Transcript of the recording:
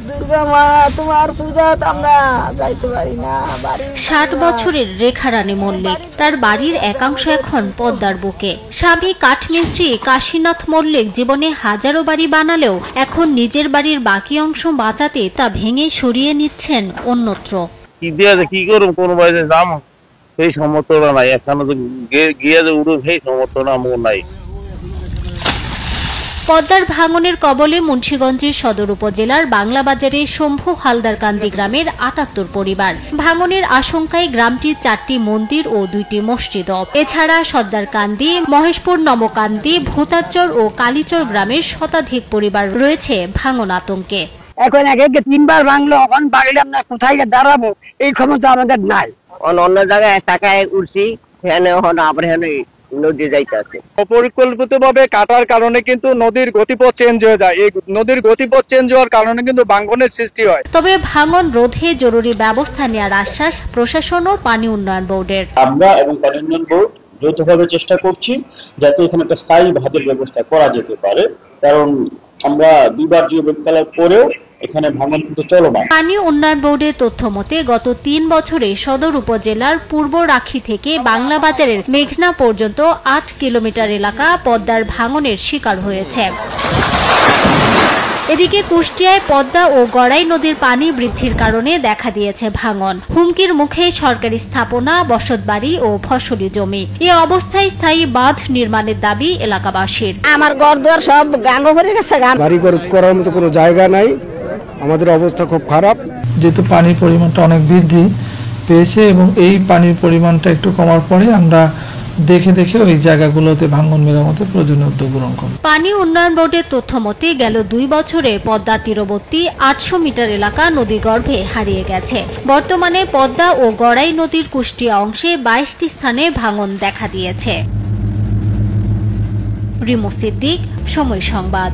দুর্গা মা তোমার পূজা আমরা যাইতে পারি না। 60 বছরের রেখা রানী মল্লিক, তার বাড়ির একাংশ এখন পদ্মার বুকে। স্বামী কাঠমিস্ত্রি কাশীনাথ মল্লিক জীবনে হাজারো বাড়ি বানালেও এখন নিজের বাড়ির বাকি অংশ বাঁচাতে তা ভেঙে সরিয়ে নিচ্ছেন অন্যত্র। কি করুন, কোন বাড়িতে দাম সেই সমর্থনা নাই, এখনো গিয়ে যে উঠুন সেই সমর্থনা আমার নাই। পদ্মার ভাঙনের কবলে মুন্সিগঞ্জের সদর উপজেলার বাংলাবাজারে শম্ভু হালদারকান্দি গ্রামের ৭৮ পরিবার। ভাঙনের আশঙ্কায় গ্রামটির ৪টি মন্দির ও 2টি মসজিদ। এছাড়া সর্দারকান্দি, মহেশপুর নমকান্দি, ভূতারচর ও কালীচর গ্রামের শতাধিক পরিবার রয়েছে ভাঙন আতঙ্কে। এখন এক 3বার ভাঙলো, এখন বাড়িলে আমরা কোথায় দাঁড়াবো এই ক্ষমতা আমাদের নাই। অন্য জায়গায় টাকায় উঠছি, আবার নদী যাইতেছে। অপরিকল্পিতভাবে কাটার কারণে কিন্তু নদীর গতিপথ চেঞ্জ হয়ে যায়। এই নদীর গতিপথ চেঞ্জ হওয়ার কারণে কিন্তু ভাঙনের সৃষ্টি হয়। তবে ভাঙন রোধে জরুরি ব্যবস্থা নেওয়ার আশ্বাস প্রশাসন ও পানি উন্নয়ন বোর্ডের। আমরা এবং পানি উন্নয়ন বোর্ড যৌথভাবে চেষ্টা করছি যাতে এখানে একটা স্থায়ী ভাতের ব্যবস্থা করা যেতে পারে, কারণ আমরা 2বার জিও ফেলার পরেও এখানে ভাঙন কিন্তু চলমান। পানি উন্নয়ন বোর্ডের তথ্য মতে গত 3 বছরে সদর উপজেলার পূর্ব রাখি থেকে বাংলা বাজারের মেঘনা পর্যন্ত 8 কিলোমিটার এলাকা পদ্মার ভাঙনের শিকার হয়েছে। এদিকে কুষ্টিয়ায় পদ্মা ও গড়াই নদীর পানি বৃদ্ধির কারণে দেখা দিয়েছে ভাঙন। হুমকির মুখে সরকারি স্থাপনা, বসতবাড়ি ও ফসলি জমি। এ অবস্থায় স্থায়ী বাঁধ নির্মাণের দাবি এলাকাবাসীর। আমার ঘরদুয়ার সব গাঙ্গ হয়ে গেছে, বাড়ি করার মতো কোনো জায়গা নাই, আমাদের অবস্থা খুব খারাপ। যেহেতু পানির পরিমাণটা অনেক বৃদ্ধি পেয়েছে এবং এই পানির পরিমাণটা একটু কমার পরে আমরা দেখে ওই জায়গাগুলোতে ভাঙন মেরামতের প্রয়োজনীয় উদ্যোগ গ্রহণ করব। পানি উন্নয়ন বোর্ডের তথ্য মতে গেল 2 বছরে পদ্মা তীরবর্তী 800 মিটার এলাকা নদীগর্ভে হারিয়ে গেছে। বর্তমানে পদ্মা ও গড়াই নদীর কুষ্টিয়া অংশে 22টি স্থানে ভাঙন দেখা দিয়েছে। রিমু সিদ্দিক, সময় সংবাদ।